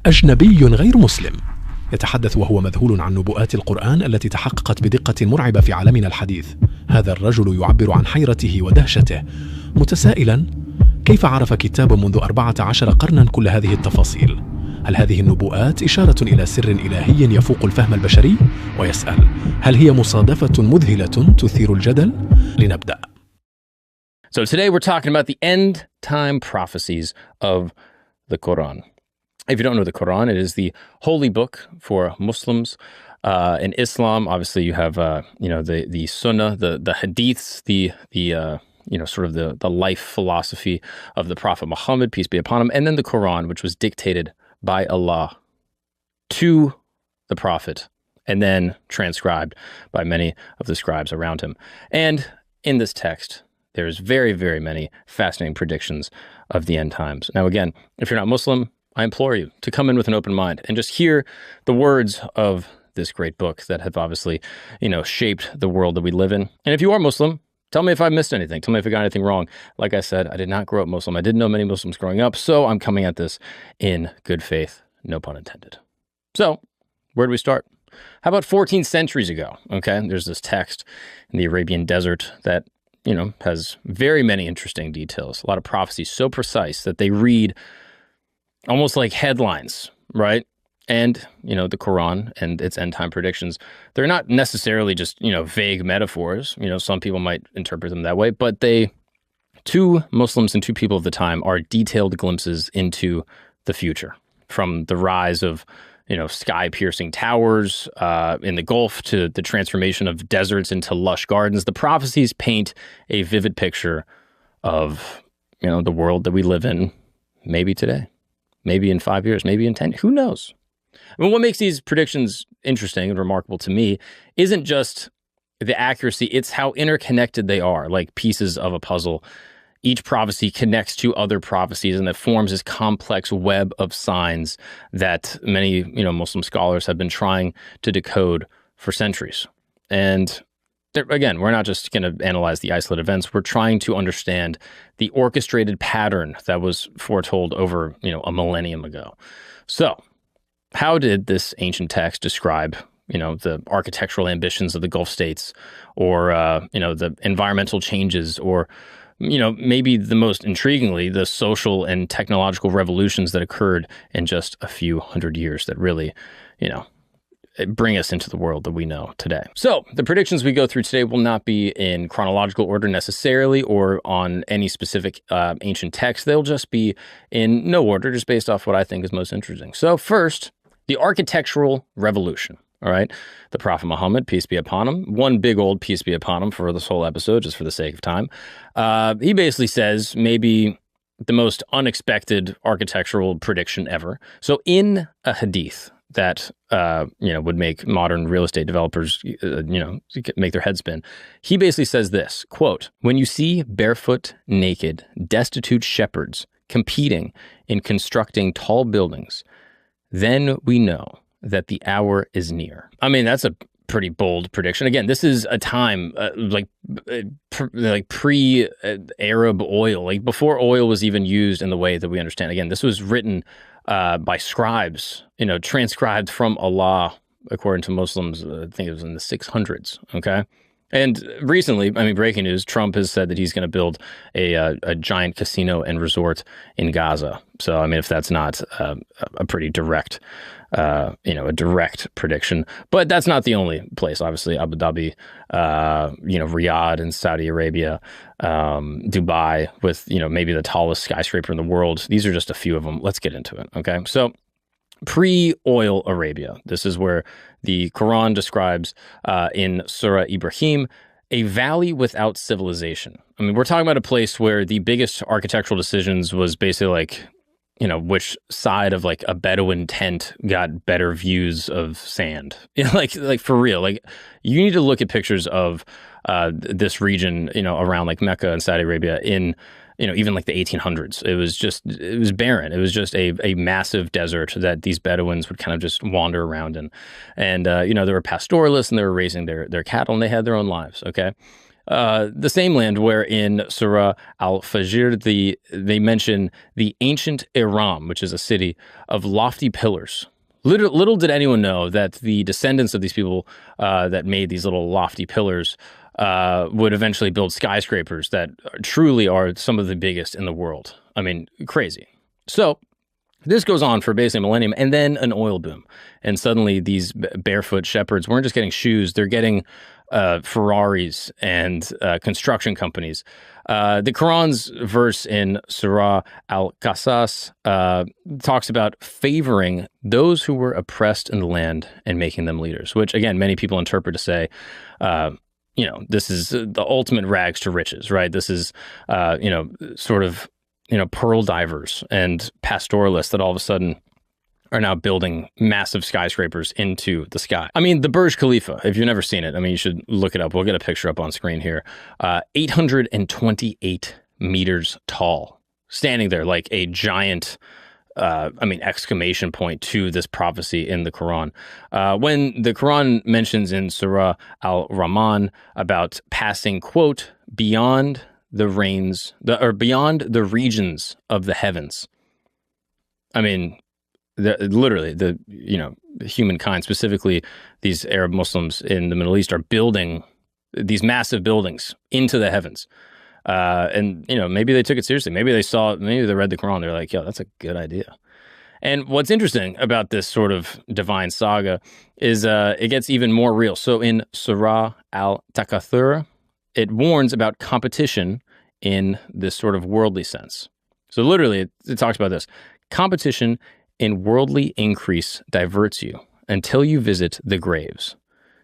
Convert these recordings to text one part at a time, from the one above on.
أجنبي غير مسلم يتحدث وهو مذهول عن نبوءات القرآن التي تحققت بدقة مرعبة في عالمنا الحديث. هذا الرجل يعبر عن حيرته ودهشته متسائلا: كيف عرف كتاب منذ 14 قرنا كل هذه التفاصيل؟ هل هذه النبوءات إشارة إلى سر إلهي يفوق الفهم البشري؟ ويسأل: هل هي مصادفة مذهلة تثير الجدل؟ لنبدأ. So today we're talking about the end time prophecies of the Quran. If you don't know the Quran, it is the holy book for Muslims. In Islam, obviously you have the Sunnah, the Hadiths, the sort of the life philosophy of the Prophet Muhammad, peace be upon him, and then the Quran, which was dictated by Allah to the Prophet and then transcribed by many of the scribes around him. And in this text, there's very, very many fascinating predictions of the end times. Now, again, if you're not Muslim, I implore you to come in with an open mind and just hear the words of this great book that have obviously, shaped the world that we live in. And if you are Muslim, tell me if I missed anything. Tell me if I got anything wrong. Like I said, I did not grow up Muslim. I didn't know many Muslims growing up, so I'm coming at this in good faith, no pun intended. So, where do we start? How about 14 centuries ago? Okay, there's this text in the Arabian desert that, has very many interesting details. A lot of prophecies so precise that they read almost like headlines, right? And, the Quran and its end time predictions, they're not necessarily just, vague metaphors. Some people might interpret them that way, but to Muslims and to people of the time, are detailed glimpses into the future, from the rise of, sky-piercing towers in the Gulf to the transformation of deserts into lush gardens. The prophecies paint a vivid picture of, the world that we live in, maybe today, maybe in 5 years, maybe in 10, who knows? I mean, what makes these predictions interesting and remarkable to me isn't just the accuracy, it's how interconnected they are, like pieces of a puzzle. Each prophecy connects to other prophecies, and that forms this complex web of signs that many, Muslim scholars have been trying to decode for centuries. And again, we're not just going to analyze the isolated events. We're trying to understand the orchestrated pattern that was foretold over, a millennium ago. So, how did this ancient text describe, the architectural ambitions of the Gulf states, or, the environmental changes, or, maybe the most intriguingly, the social and technological revolutions that occurred in just a few hundred years that really, bring us into the world that we know today. So the predictions we go through today will not be in chronological order necessarily, or on any specific ancient text. They'll just be in no order, just based off what I think is most interesting. So first, the architectural revolution. All right. The Prophet Muhammad, peace be upon him, one big old peace be upon him for this whole episode, just for the sake of time. He basically says maybe the most unexpected architectural prediction ever. So in a hadith that, would make modern real estate developers, make their head spin, he basically says this, quote, "When you see barefoot, naked, destitute shepherds competing in constructing tall buildings, then we know that the hour is near." I mean, that's a pretty bold prediction. Again, this is a time like pre-Arab oil, like before oil was even used in the way that we understand. Again, this was written by scribes, transcribed from Allah, according to Muslims. I think it was in the 600s. Okay. And recently, breaking news, Trump has said that he's going to build a giant casino and resort in Gaza. So, if that's not a pretty direct, a direct prediction. But that's not the only place. Obviously, Abu Dhabi, Riyadh and Saudi Arabia, Dubai with, maybe the tallest skyscraper in the world. These are just a few of them. Let's get into it, okay? So, pre-oil Arabia. This is where the Quran describes in Surah Ibrahim a valley without civilization. We're talking about a place where the biggest architectural decisions was basically like, which side of like a Bedouin tent got better views of sand. Like for real. Like you need to look at pictures of this region, around like Mecca and Saudi Arabia in even like the 1800s. It was barren. It was just a massive desert that these Bedouins would kind of just wander around in. And, they were pastoralists and they were raising their cattle and they had their own lives. Okay. The same land where in Surah Al-Fajr, they mention the ancient Iram, which is a city of lofty pillars. Little did anyone know that the descendants of these people that made these little lofty pillars would eventually build skyscrapers that truly are some of the biggest in the world. I mean, crazy. So this goes on for basically a millennium, and then an oil boom. And suddenly these barefoot shepherds weren't just getting shoes, they're getting Ferraris and construction companies. The Quran's verse in Surah Al-Qasas talks about favoring those who were oppressed in the land and making them leaders, which, again, many people interpret to say, this is the ultimate rags to riches, right? This is, sort of, pearl divers and pastoralists that all of a sudden are now building massive skyscrapers into the sky. I mean, the Burj Khalifa, if you've never seen it, I mean, you should look it up. We'll get a picture up on screen here. 828 meters tall, standing there like a giant, exclamation point to this prophecy in the Quran. When the Quran mentions in Surah Al-Rahman about passing, quote, beyond the regions of the heavens. I mean, the humankind, specifically these Arab Muslims in the Middle East, are building these massive buildings into the heavens. And maybe they took it seriously. Maybe they read the Quran. They're like, yo, that's a good idea. And what's interesting about this sort of divine saga is it gets even more real. So in Surah Al-Takathur, it warns about competition in this sort of worldly sense. So literally, it talks about this. Competition in worldly increase diverts you until you visit the graves.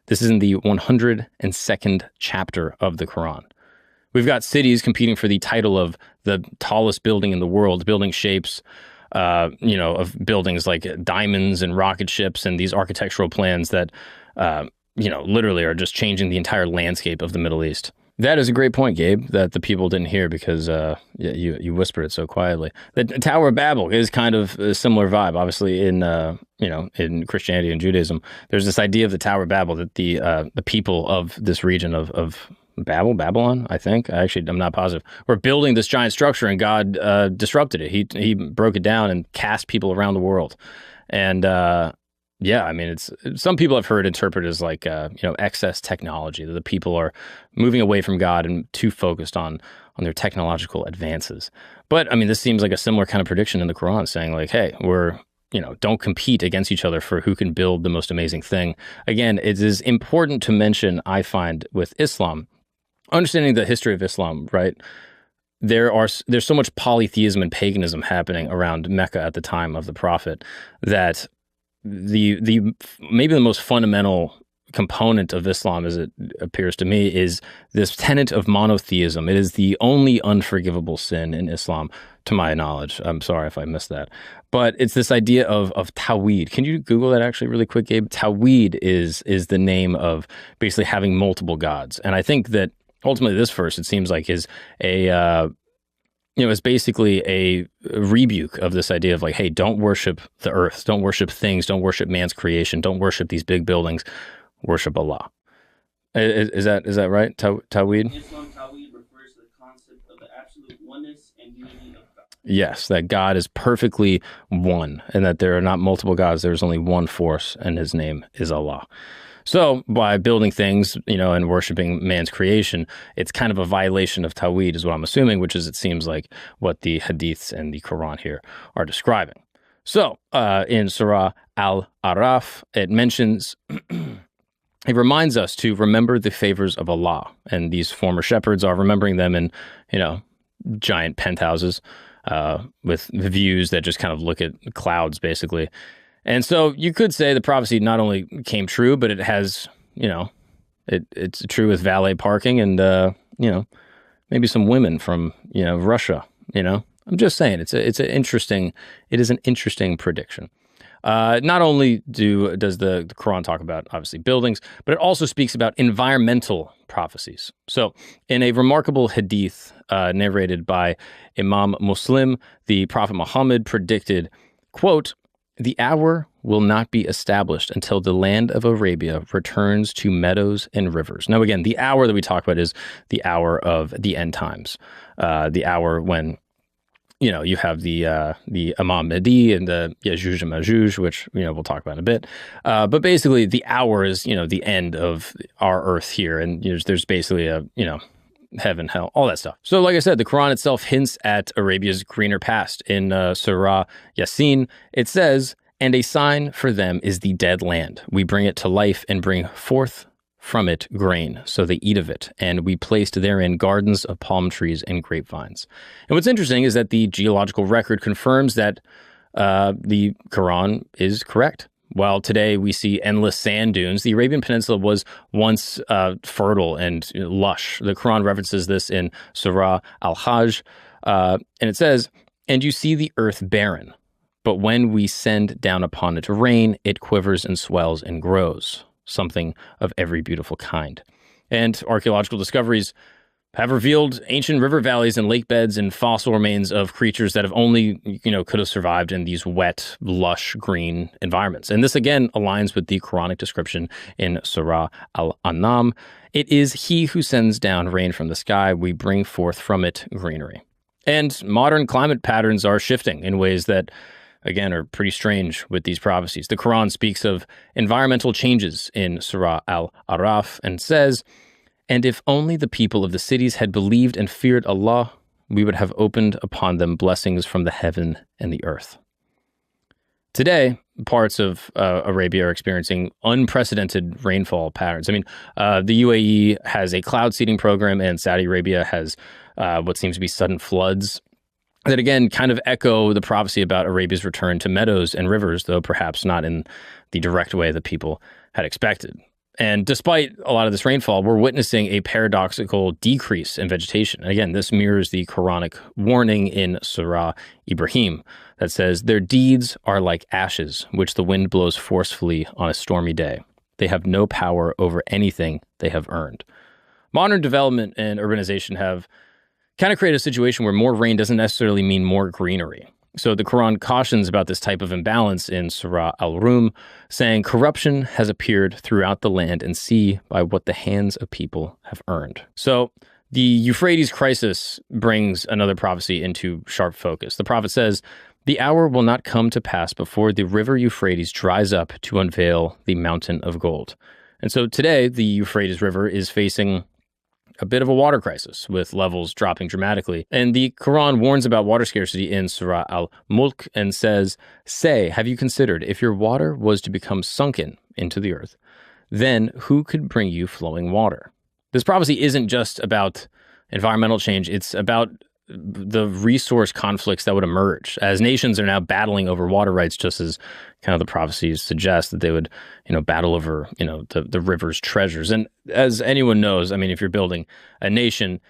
This is in the 102nd chapter of the Quran. We've got cities competing for the title of the tallest building in the world, building shapes, of buildings like diamonds and rocket ships and these architectural plans that, literally are just changing the entire landscape of the Middle East. That is a great point, Gabe, that the people didn't hear because you whispered it so quietly. The Tower of Babel is kind of a similar vibe. Obviously, in Christianity and Judaism, there's this idea of the Tower of Babel that the people of this region of Babylon, I think. I'm not positive. We're building this giant structure, and God disrupted it. He broke it down and cast people around the world. And it's some people I've heard interpret as like excess technology, that the people are moving away from God and too focused on their technological advances. But I mean, this seems like a similar kind of prediction in the Quran, saying like, hey, we're don't compete against each other for who can build the most amazing thing. Again, it is important to mention, I find, with Islam, understanding the history of Islam, right? There's so much polytheism and paganism happening around Mecca at the time of the Prophet that the maybe the most fundamental component of Islam, as it appears to me, is this tenet of monotheism. It is the only unforgivable sin in Islam, to my knowledge. I'm sorry if I missed that. But it's this idea of Tawhid. Can you Google that actually really quick, Gabe? Tawhid is the name of basically having multiple gods. And I think that ultimately this verse, it seems like, is it's basically a rebuke of this idea of like, hey, don't worship the earth, don't worship things, don't worship man's creation, don't worship these big buildings, worship Allah. Is that right? Tawhid? Islam Tawhid refers to the concept of the absolute oneness and unity of God. Yes, that God is perfectly one, and that there are not multiple gods. There's only one force, and his name is Allah. So by building things, and worshiping man's creation, it's kind of a violation of Tawhid, is what I'm assuming, which is, it seems like, what the Hadiths and the Quran here are describing. So in Surah Al-Araf, it mentions, it reminds us to remember the favors of Allah. And these former shepherds are remembering them in, giant penthouses with views that just kind of look at clouds, basically. And so you could say the prophecy not only came true, but it has, it's true with valet parking and, maybe some women from, Russia, I'm just saying it is an interesting prediction. Not only does the Quran talk about, obviously, buildings, but it also speaks about environmental prophecies. So in a remarkable hadith narrated by Imam Muslim, the Prophet Muhammad predicted, quote, "The hour will not be established until the land of Arabia returns to meadows and rivers. Now, again, the hour that we talk about is the hour of the end times, the hour when, you know, you have the Imam Mahdi and the Yajuj and Majuj, which, you know, we'll talk about in a bit. But basically, the hour is, you know, the end of our earth here, and there's basically a, you know, heaven, hell, all that stuff. So like I said, the Quran itself hints at Arabia's greener past. In Surah Yasin, it says, "And a sign for them is the dead land. We bring it to life and bring forth from it grain, so they eat of it. And we placed therein gardens of palm trees and grapevines." And what's interesting is that the geological record confirms that the Quran is correct. While today we see endless sand dunes, the Arabian Peninsula was once fertile and lush. The Quran references this in Surah Al-Hajj, and it says, "And you see the earth barren, but when we send down upon it rain, it quivers and swells and grows, something of every beautiful kind." And archaeological discoveries have revealed ancient river valleys and lake beds and fossil remains of creatures that have only, you know, could have survived in these wet, lush, green environments. And this, again, aligns with the Quranic description in Surah Al-An'am. "It is he who sends down rain from the sky. We bring forth from it greenery." And modern climate patterns are shifting in ways that, again, are pretty strange with these prophecies. The Quran speaks of environmental changes in Surah Al-Araf and says, "And if only the people of the cities had believed and feared Allah, we would have opened upon them blessings from the heaven and the earth." Today, parts of Arabia are experiencing unprecedented rainfall patterns. I mean, the UAE has a cloud seeding program, and Saudi Arabia has what seems to be sudden floods that, again, kind of echo the prophecy about Arabia's return to meadows and rivers, though perhaps not in the direct way that people had expected. And despite a lot of this rainfall, we're witnessing a paradoxical decrease in vegetation. And again, this mirrors the Quranic warning in Surah Ibrahim that says, "Their deeds are like ashes, which the wind blows forcefully on a stormy day. They have no power over anything they have earned." Modern development and urbanization have kind of created a situation where more rain doesn't necessarily mean more greenery. So the Quran cautions about this type of imbalance in Surah Al-Rum, saying, "Corruption has appeared throughout the land and sea by what the hands of people have earned." So the Euphrates crisis brings another prophecy into sharp focus. The prophet says, "The hour will not come to pass before the river Euphrates dries up to unveil the mountain of gold." And so today, the Euphrates River is facing a bit of a water crisis, with levels dropping dramatically. And the Quran warns about water scarcity in Surah Al-Mulk and says, "Say, have you considered if your water was to become sunken into the earth, then who could bring you flowing water?" This prophecy isn't just about environmental change. It's about the resource conflicts that would emerge as nations are now battling over water rights, just as kind of the prophecies suggest that they would, you know, battle over, you know, the river's treasures. And as anyone knows, I mean, if you're building a nation,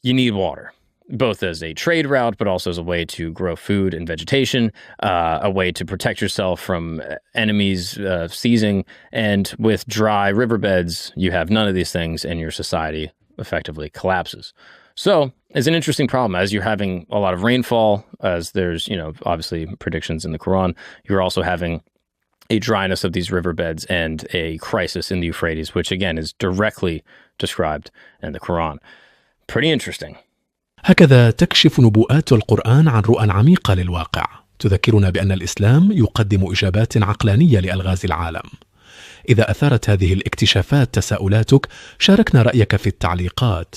you need water, both as a trade route, but also as a way to grow food and vegetation, a way to protect yourself from enemies seizing. And with dry riverbeds, you have none of these things and your society effectively collapses. So it's an interesting problem as you're having a lot of rainfall, as there's, you know, obviously predictions in the Quran. You're also having a dryness of these riverbeds and a crisis in the Euphrates, which again is directly described in the Quran. Pretty interesting. هكذا تكشف نبوءات القرآن عن رؤى عميقة للواقع، تذكرنا بأن الإسلام يقدم إجابات عقلانية لألغاز العالم. إذا أثارت هذه الاكتشافات تساؤلاتك، شاركنا رأيك في التعليقات.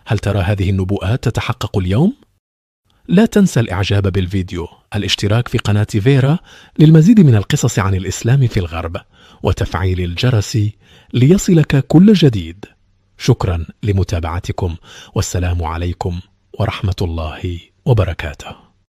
هل ترى هذه النبوءات تتحقق اليوم؟ لا تنسى الإعجاب بالفيديو، الاشتراك في قناة فيرا للمزيد من القصص عن الإسلام في الغرب، وتفعيل الجرس ليصلك كل جديد. شكرا لمتابعتكم، والسلام عليكم ورحمة الله وبركاته.